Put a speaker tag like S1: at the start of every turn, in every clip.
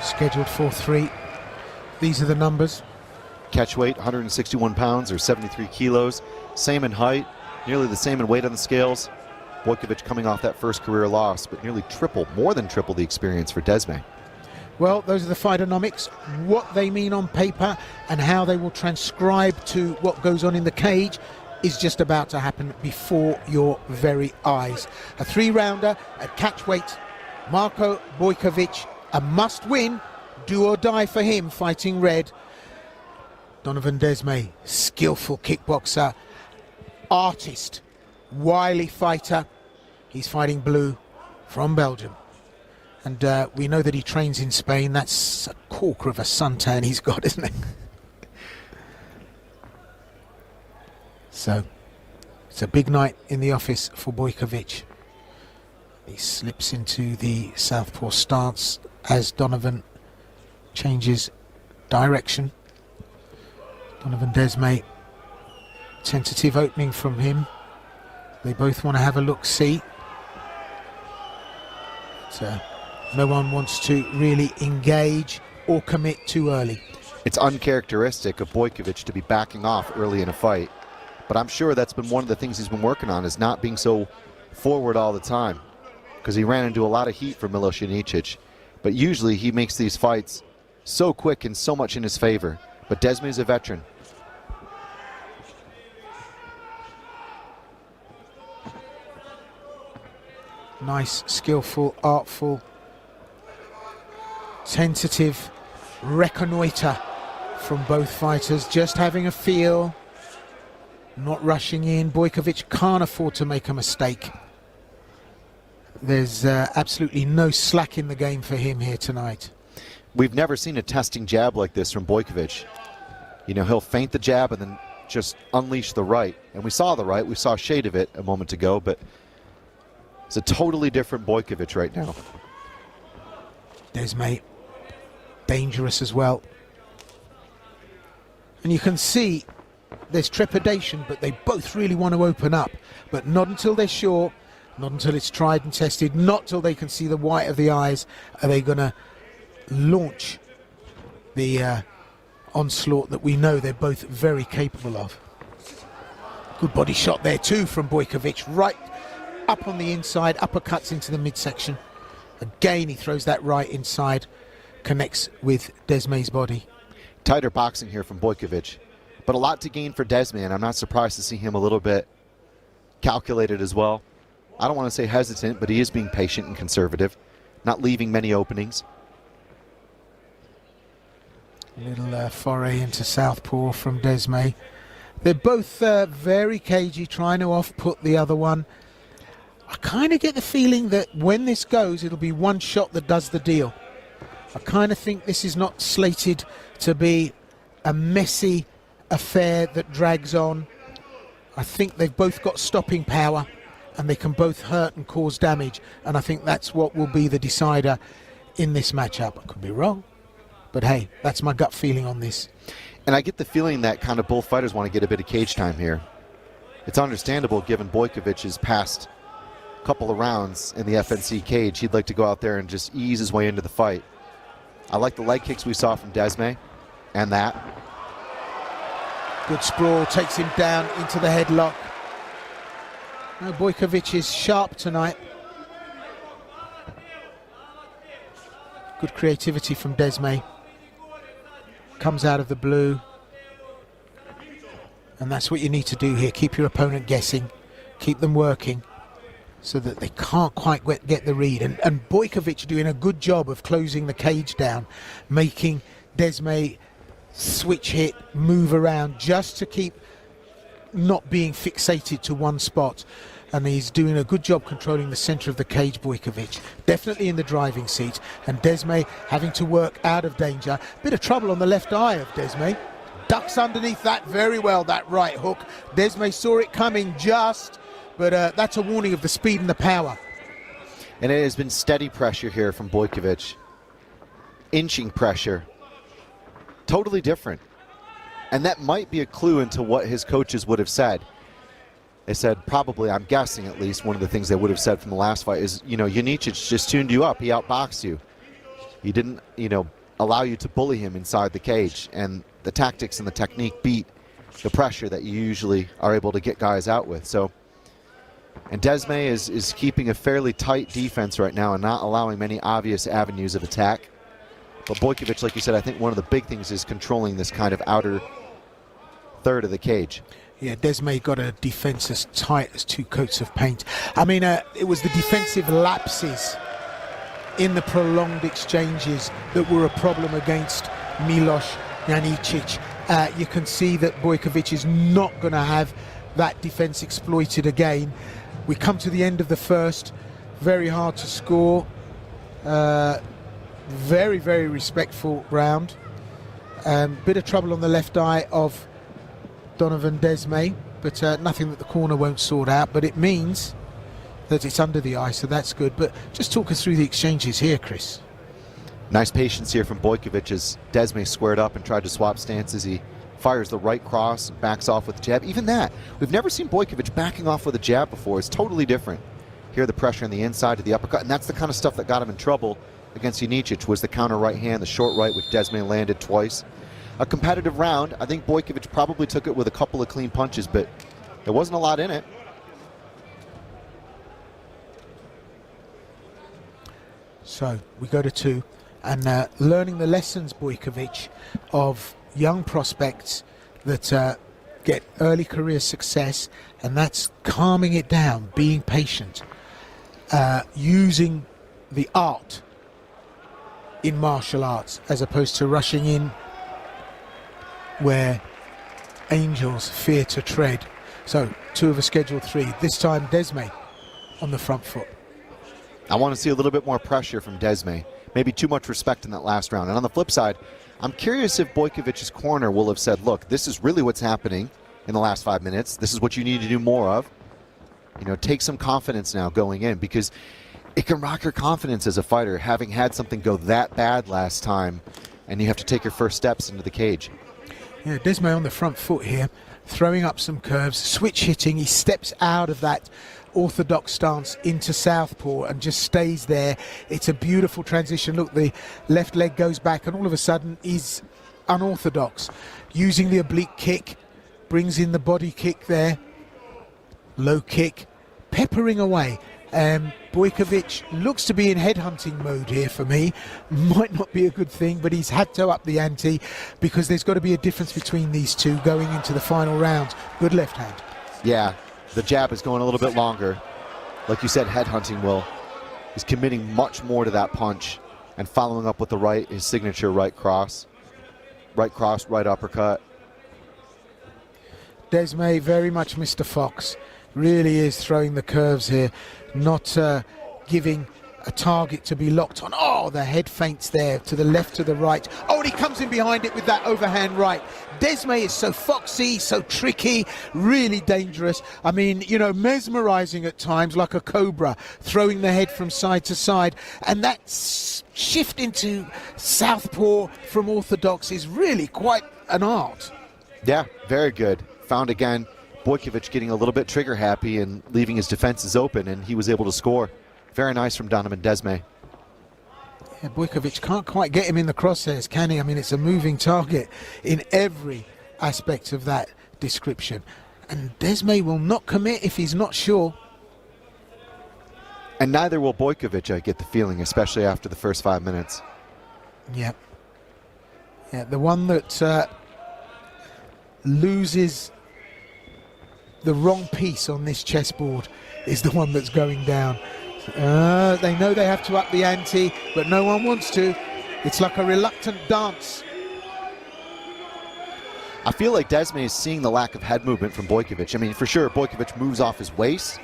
S1: Scheduled for 3. These are the numbers.
S2: Catch weight, 161 pounds or 73 kilos. Same in height, nearly the same in weight on the scales. BOJKOVIC coming off that first career loss, but nearly triple, more than triple the experience for DESMAE.
S1: Well, those are the fightonomics, what they mean on paper and how they will transcribe to what goes on in the cage is just about to happen before your very eyes. A 3-rounder at catch weight. Marko BOJKOVIC, a must-win, do or die for him, fighting red. Donovan DESMAE, skillful kickboxer, artist, wily fighter. He's fighting blue from Belgium. And we know that he trains in Spain. That's a corker of a suntan he's got, isn't it? So, it's a big night in the office for BOJKOVIC. He slips into the southpaw stance as Donovan changes direction. Donovan DESMAE, tentative opening from him. They both want to have a look-see. No one wants to really engage or commit too early.
S2: It's uncharacteristic of BOJKOVIC to be backing off early in a fight, but I'm sure that's been one of the things he's been working on, is not being so forward all the time, because he ran into a lot of heat from Milos Janicic, but usually he makes these fights so quick and so much in his favor. But DESMAE's a veteran.
S1: Nice, skillful, artful, tentative reconnoiter from both fighters, just having a feel, not rushing in. BOJKOVIC can't afford to make a mistake. There's absolutely no slack in the game for him here tonight.
S2: We've never seen a testing jab like this from BOJKOVIC. You know, he'll feint the jab and then just unleash the right. And we saw the right, we saw a shade of it a moment ago, but it's a totally different BOJKOVIC right now.
S1: DESMAE, dangerous as well. And you can see there's trepidation, but they both really want to open up. But not until they're sure, not until it's tried and tested, not till they can see the white of the eyes are they going to launch the onslaught that we know they're both very capable of. Good body shot there too from BOJKOVIC, right up on the inside, uppercuts into the midsection. Again, he throws that right inside, connects with DESMAE's body.
S2: Tighter boxing here from BOJKOVIC, but a lot to gain for DESMAE, and I'm not surprised to see him a little bit calculated as well. I don't want to say hesitant, but he is being patient and conservative, not leaving many openings.
S1: A little foray into southpaw from DESMAE. They're both very cagey, trying to off-put the other one. I kind of get the feeling that when this goes, it'll be one shot that does the deal. I kind of think this is not slated to be a messy affair that drags on. I think they've both got stopping power and they can both hurt and cause damage, and I think that's what will be the decider in this matchup. I could be wrong, but hey, that's my gut feeling on this.
S2: And I get the feeling that kind of both fighters want to get a bit of cage time here. It's understandable given BOJKOVIC's past couple of rounds in the FNC cage. He'd like to go out there and just ease his way into the fight. I like the leg kicks we saw from DESMAE, and that.
S1: Good sprawl, takes him down into the headlock. No, BOJKOVIC is sharp tonight. Good creativity from DESMAE. Comes out of the blue. And that's what you need to do here. Keep your opponent guessing. Keep them working so that they can't quite get the read. And BOJKOVIC doing a good job of closing the cage down, making DESMAE switch hit, move around, just to keep not being fixated to one spot. And he's doing a good job controlling the center of the cage, BOJKOVIC. Definitely in the driving seat. And DESMAE having to work out of danger. Bit of trouble on the left eye of DESMAE. Ducks underneath that very well, that right hook. DESMAE saw it coming just, but that's a warning of the speed and the power.
S2: And it has been steady pressure here from BOJKOVIC. Inching pressure. Totally different. And that might be a clue into what his coaches would have said. They said, probably, I'm guessing at least, one of the things they would have said from the last fight is, you know, Janicic just tuned you up. He outboxed you. He didn't, allow you to bully him inside the cage, and the tactics and the technique beat the pressure that you usually are able to get guys out with. So, and DESMAE is keeping a fairly tight defense right now and not allowing many obvious avenues of attack. But BOJKOVIC, like you said, I think one of the big things is controlling this kind of outer third of the cage.
S1: Yeah, DESMAE got a defense as tight as two coats of paint. I mean, it was the defensive lapses in the prolonged exchanges that were a problem against Milos Janicic. You can see that BOJKOVIC is not going to have that defense exploited again. We come to the end of the first, very hard to score. Very, very respectful round. Bit of trouble on the left eye of Donovan DESMAE, but nothing that the corner won't sort out. But it means that it's under the eye, so that's good. But just talk us through the exchanges here, Chris.
S2: Nice patience here from BOJKOVIC as DESMAE squared up and tried to swap stances. He fires the right cross and backs off with the jab. Even that, we've never seen BOJKOVIC backing off with a jab before. It's totally different. Here the pressure on the inside to the uppercut, and that's the kind of stuff that got him in trouble against Janicic, was the counter right hand, the short right, which DESMAE landed twice. A competitive round. I think BOJKOVIC probably took it with a couple of clean punches, but there wasn't a lot in it.
S1: So we go to 2, and learning the lessons, BOJKOVIC, of young prospects that get early career success, and that's calming it down, being patient, using the art in martial arts as opposed to rushing in where angels fear to tread. So 2 of a scheduled 3. This time DESMAE on the front foot.
S2: I want to see a little bit more pressure from DESMAE. Maybe too much respect in that last round. And on the flip side, I'm curious if BOJKOVIC's corner will have said, look, this is really what's happening in the last 5 minutes. This is what you need to do more of. Take some confidence now going in, because it can rock your confidence as a fighter, having had something go that bad last time, and you have to take your first steps into the cage.
S1: Yeah, DESMAE on the front foot here, throwing up some curves, switch hitting. He steps out of that orthodox stance into southpaw and just stays there. It's a beautiful transition. Look, the left leg goes back, and all of a sudden he's unorthodox. Using the oblique kick, brings in the body kick there. Low kick, peppering away. BOJKOVIC looks to be in headhunting mode here for me. Might not be a good thing, but he's had to up the ante, because there's got to be a difference between these two going into the final round. Good left hand.
S2: Yeah, the jab is going a little bit longer. Like you said, headhunting will. He's committing much more to that punch and following up with the right, his signature right cross. Right cross, right uppercut.
S1: DESMAE very much Mr. Fox. Really is throwing the curves here, not giving a target to be locked on. Oh, the head feints there, to the left, to the right. Oh, and he comes in behind it with that overhand right. DESMAE is so foxy, so tricky, really dangerous. I mean, mesmerizing at times, like a cobra, throwing the head from side to side. And that shift into southpaw from orthodox is really quite an art.
S2: Yeah, very good. Found again. BOJKOVIC getting a little bit trigger happy and leaving his defenses open, and he was able to score. Very nice from Donovan DESMAE.
S1: Yeah, BOJKOVIC can't quite get him in the crosshairs, can he? I mean, it's a moving target in every aspect of that description. And DESMAE will not commit if he's not sure.
S2: And neither will BOJKOVIC, I get the feeling, especially after the first 5 minutes.
S1: Yeah. Yeah, the one that loses the wrong piece on this chessboard is the one that's going down. They know they have to up the ante, but no one wants to. It's like a reluctant dance.
S2: I feel like DESMAE is seeing the lack of head movement from BOJKOVIC. I mean, for sure, BOJKOVIC moves off his waist,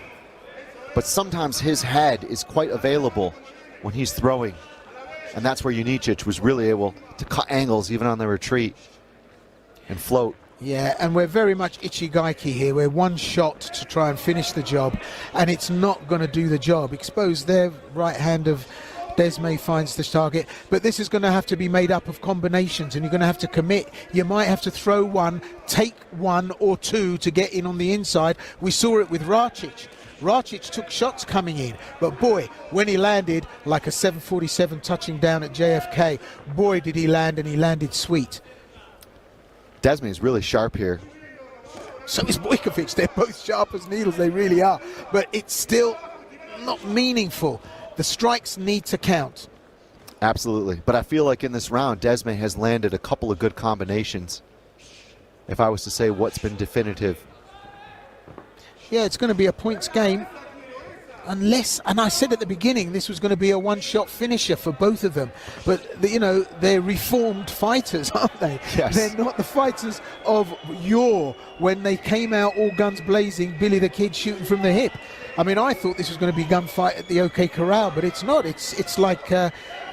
S2: but sometimes his head is quite available when he's throwing. And that's where Janicic was really able to cut angles even on the retreat and float.
S1: Yeah, and we're very much Ichigaiki here. We're one shot to try and finish the job, and it's not going to do the job. Expose their right hand of DESMAE finds the target, but this is going to have to be made up of combinations, and you're going to have to commit. You might have to throw one, take 1 or 2 to get in on the inside. We saw it with Racic, Racic took shots coming in, but boy, when he landed like a 747 touching down at JFK, boy did he land, and he landed sweet.
S2: DESMAE is really sharp here.
S1: So is BOJKOVIC. They're both sharp as needles, they really are. But it's still not meaningful. The strikes need to count.
S2: Absolutely. But I feel like in this round, DESMAE has landed a couple of good combinations. If I was to say what's been definitive.
S1: Yeah, it's going to be a points game. Unless, and I said at the beginning, this was going to be a one-shot finisher for both of them. But, you know, they're reformed fighters, aren't they?
S2: Yes.
S1: They're not the fighters of yore when they came out all guns blazing, Billy the Kid shooting from the hip. I mean, I thought this was going to be gunfight at the OK Corral, but it's not. It's like,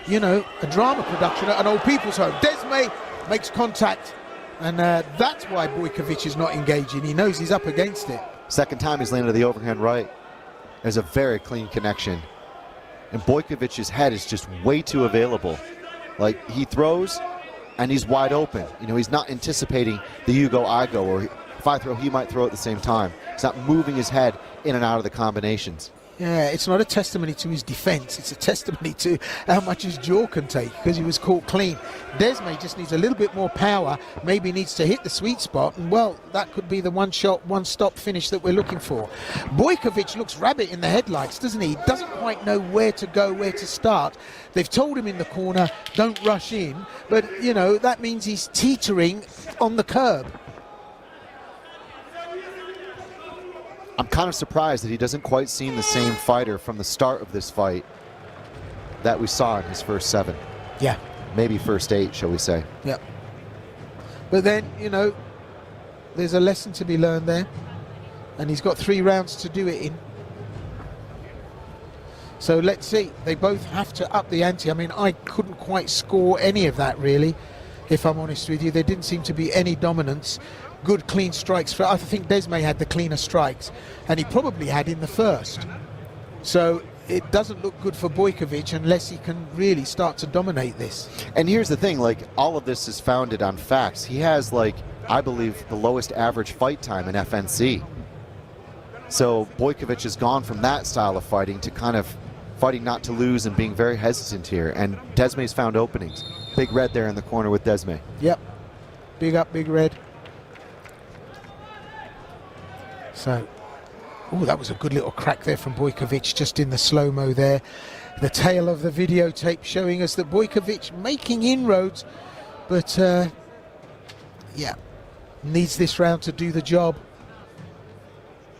S1: you know, a drama production at an old people's home. DESMAE makes contact, and that's why BOJKOVIC is not engaging. He knows he's up against it.
S2: Second time he's landed the overhand right. There's a very clean connection. And BOJKOVIC's head is just way too available. Like, he throws, and he's wide open. You know, he's not anticipating the you go, I go, or if I throw, he might throw at the same time. He's not moving his head in and out of the combinations.
S1: Yeah, it's not a testimony to his defense. It's a testimony to how much his jaw can take, because he was caught clean. DESMAE just needs a little bit more power, maybe needs to hit the sweet spot, and, well, that could be the one-shot, one-stop finish that we're looking for. BOJKOVIC looks rabbit in the headlights, doesn't he? He doesn't quite know where to go, where to start. They've told him in the corner, don't rush in, but, you know, that means he's teetering on the curb.
S2: I'm kind of surprised that he doesn't quite seem the same fighter from the start of this fight that we saw in his first 7.
S1: Yeah.
S2: Maybe first 8, shall we say.
S1: Yeah. But then, you know, there's a lesson to be learned there. And he's got 3 rounds to do it in. So let's see. They both have to up the ante. I mean, I couldn't quite score any of that, really, if I'm honest with you. There didn't seem to be any dominance. Good clean strikes. I think DESMAE had the cleaner strikes, and he probably had in the first. So it doesn't look good for BOJKOVIC unless he can really start to dominate this.
S2: And here's the thing, like, all of this is founded on facts. He has, like, I believe, the lowest average fight time in FNC. So BOJKOVIC has gone from that style of fighting to kind of fighting not to lose and being very hesitant here. And DESMAE's found openings. Big red there in the corner with DESMAE.
S1: Yep. Big up, big red. So, oh, that was a good little crack there from BOJKOVIC, just in the slow-mo there. The tail of the videotape showing us that BOJKOVIC making inroads, but, yeah, needs this round to do the job.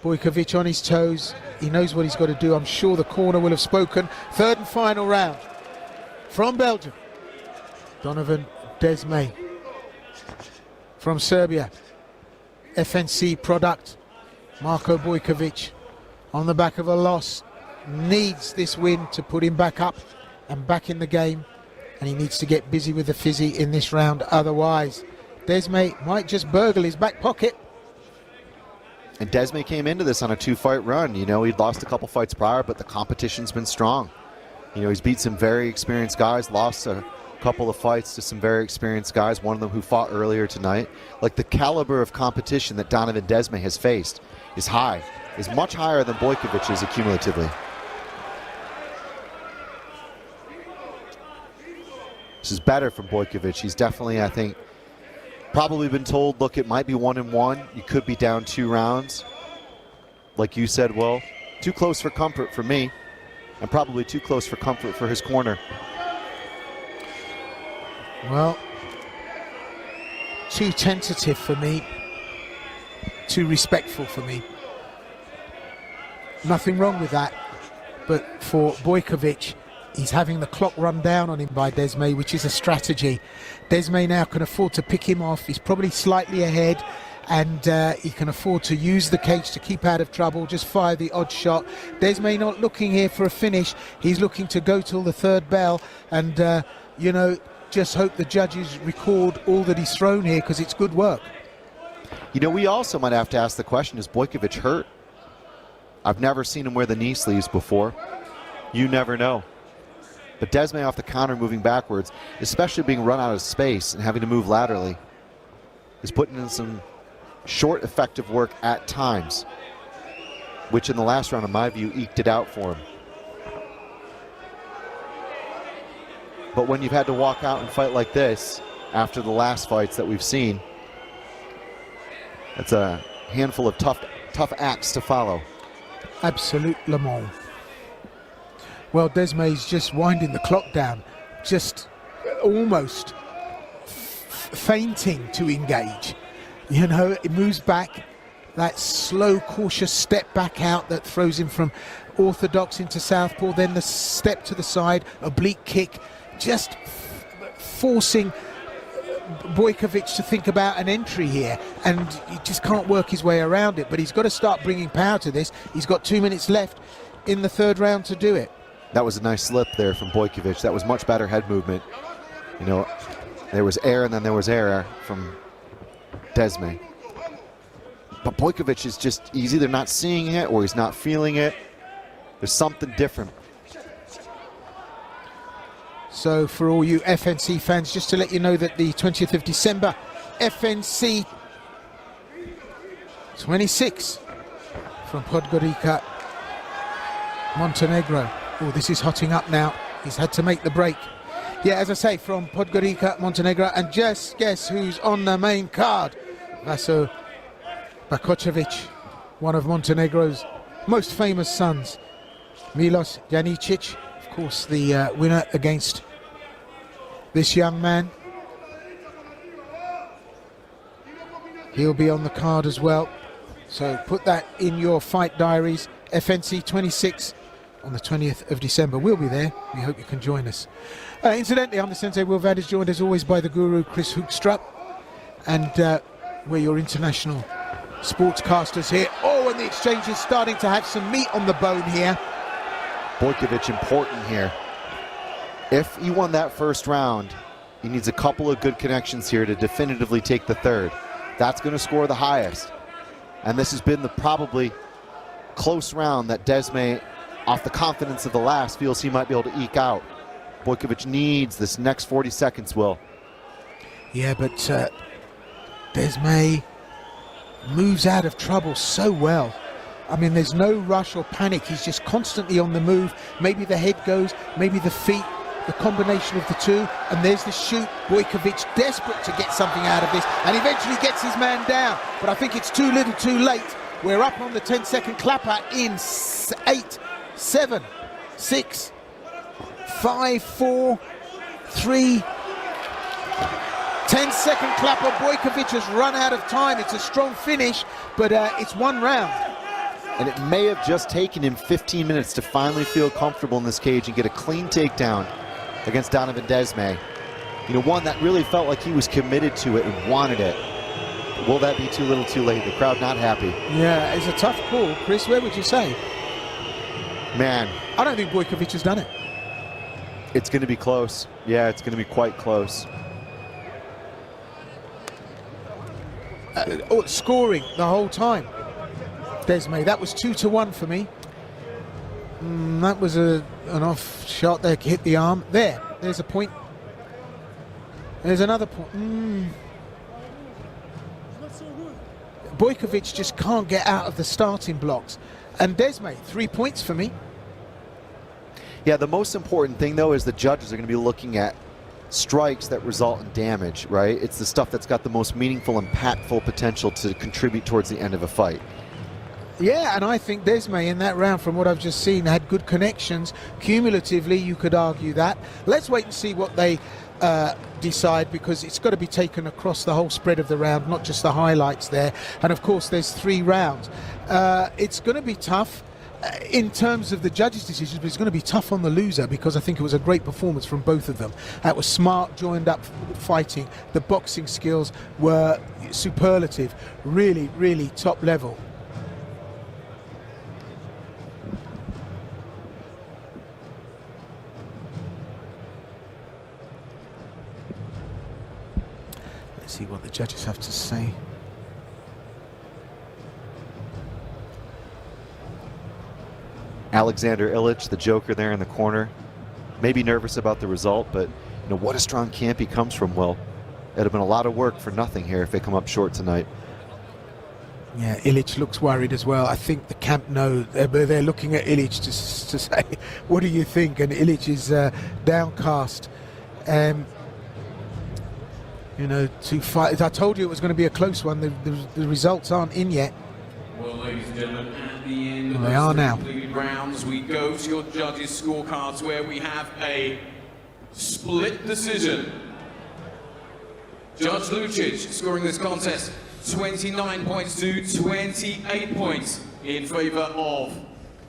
S1: BOJKOVIC on his toes. He knows what he's got to do. I'm sure the corner will have spoken. Third and final round from Belgium. Donovan DESMAE from Serbia. FNC product. Marko BOJKOVIC on the back of a loss needs this win to put him back up and back in the game, and he needs to get busy with the fizzy in this round. Otherwise, DESMAE might just burgle his back pocket.
S2: And DESMAE came into this on a 2-fight run. You know, he'd lost a couple fights prior, but the competition's been strong. You know, he's beat some very experienced guys, lost a couple of fights to some very experienced guys, one of them who fought earlier tonight. Like, the caliber of competition that Donovan DESMAE has faced is high, is much higher than BOJKOVIC's accumulatively. This is better from BOJKOVIC. He's definitely, I think, probably been told, look, it might be 1-1. You could be down 2 rounds. Like you said, well, too close for comfort for me, and probably too close for comfort for his corner.
S1: Well, too tentative for me, too respectful for me. Nothing wrong with that, but for BOJKOVIC, he's having the clock run down on him by DESMAE, which is a strategy. DESMAE now can afford to pick him off. He's probably slightly ahead, and he can afford to use the cage to keep out of trouble, just fire the odd shot. DESMAE not looking here for a finish. He's looking to go till the 3rd bell, and, you know, just hope the judges record all that he's thrown here, because it's good work.
S2: You know, we also might have to ask the question, is BOJKOVIC hurt? I've never seen him wear the knee sleeves before. You never know. But DESMAE off the counter moving backwards, especially being run out of space and having to move laterally, is putting in some short, effective work at times. which in the last round, in my view, eked it out for him. But when you've had to walk out and fight like this after the last fights that we've seen, it's a handful of tough acts to follow.
S1: Absolutement. Well, DESMAE's just winding the clock down, just almost fainting to engage. You know, it moves back, that slow, cautious step back out that throws him from orthodox into southpaw, then the step to the side, oblique kick, just forcing BOJKOVIC to think about an entry here, and he just can't work his way around it. But he's got to start bringing power to this. He's got 2 minutes left in the third round to do it.
S2: That was a nice slip there from BOJKOVIC. That was much better head movement. You know, there was air and then there was air from DESMAE. But BOJKOVIC is just, he's either not seeing it or he's not feeling it. There's something different.
S1: So for all you FNC fans, just to let you know that the 20th of December, FNC 26 from Podgorica, Montenegro. Oh, this is hotting up now. He's had to make the break. Yeah, as I say, from Podgorica, Montenegro, and just guess who's on the main card? Vaso Bakočević, one of Montenegro's most famous sons. Milos Janicic, of course, the winner against this young man. He'll be on the card as well. So put that in your fight diaries. FNC 26 on the 20th of December. We'll be there. We hope you can join us. Incidentally, I'm the Sensei Will Vadis, joined as always by the guru Chris Hoekstrup. And we're your international sportscasters here. Oh, and the exchange is starting to have some meat on the bone here.
S2: BOJKOVIC important here. If he won that first round, he needs a couple of good connections here to definitively take the third. That's going to score the highest. And this has been the probably close round that DESMAE, off the confidence of the last, feels he might be able to eke out. BOJKOVIC needs this next 40 seconds, Will.
S1: Yeah, but DESMAE moves out of trouble so well. I mean, there's no rush or panic. He's just constantly on the move. Maybe the head goes, maybe the feet, the combination of the two. And there's the shoot. BOJKOVIC desperate to get something out of this, and eventually gets his man down. But I think it's too little too late. We're up on the 10-second clapper in 8, 7, 6, 5, 4, 3, 10-second clapper. BOJKOVIC has run out of time. It's a strong finish, but it's one round.
S2: And it may have just taken him 15 minutes to finally feel comfortable in this cage and get a clean takedown against Donovan DESMAE. You know, one that really felt like he was committed to it and wanted it. But will that be too little too late? The crowd not happy.
S1: Yeah, it's a tough call. Chris, where would you say?
S2: Man,
S1: I don't think BOJKOVIC has done it.
S2: It's going to be close. Yeah, it's going to be quite close.
S1: Scoring the whole time. DESMAE, that was 2-1 for me. That was an off shot there, hit the arm. There's a point. There's another point. BOJKOVIC just can't get out of the starting blocks. And DESMAE, 3 points for me.
S2: Yeah, the most important thing, though, is the judges are going to be looking at strikes that result in damage, right? It's the stuff that's got the most meaningful, impactful potential to contribute towards the end of a fight.
S1: Yeah, and I think DESMAE in that round, from what I've just seen, had good connections. Cumulatively, you could argue that. Let's wait and see what they decide, because it's got to be taken across the whole spread of the round, not just the highlights there. And of course, there's 3 rounds. It's going to be tough in terms of the judges' decisions, but it's going to be tough on the loser, because I think it was a great performance from both of them. That was smart, joined up fighting. The boxing skills were superlative, really, really top level. Let's see what the judges have to say.
S2: Alexander Illich, the Joker there in the corner, maybe nervous about the result, but you know what a strong camp he comes from. Will, it'd have been a lot of work for nothing here if they come up short tonight.
S1: Yeah, Ilic looks worried as well. I think the camp know they're looking at Ilic to say, "What do you think?" And Ilic is downcast. You know, to fight. I told you it was going to be a close one. The results aren't in yet.
S3: Well, ladies and gentlemen, at the end of
S1: They are now.
S3: completed rounds, we go to your judges' scorecards where we have a split decision. Judge Lucic scoring this contest 29 points to 28 points in favor of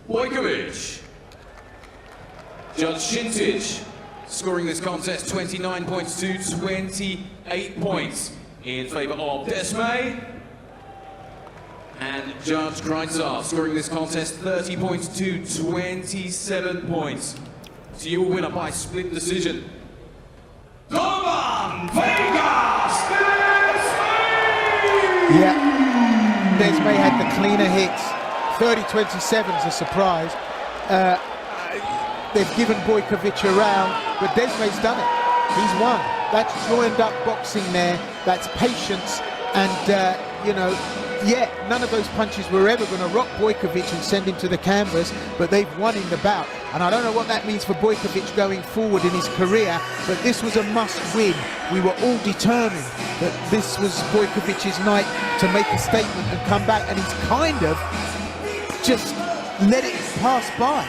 S3: BOJKOVIC. Judge Shintic scoring this contest 29 points to 28 points in favor of DESMAE. And Judge Kreitzer scoring this contest 30 points to 27 points. So your winner by split decision, Donovan Vegas DESMAE!
S1: Yeah, DESMAE had the cleaner hits. 30-27 is a surprise. They've given BOJKOVIC a round, but DESMAE's done it. He's won. That's joined up boxing there. That's patience. And, you know, yeah, none of those punches were ever going to rock BOJKOVIC and send him to the canvas, but they've won in the bout. And I don't know what that means for BOJKOVIC going forward in his career, but this was a must-win. We were all determined that this was BOJKOVIC's night to make a statement and come back, and he's kind of just let it pass by.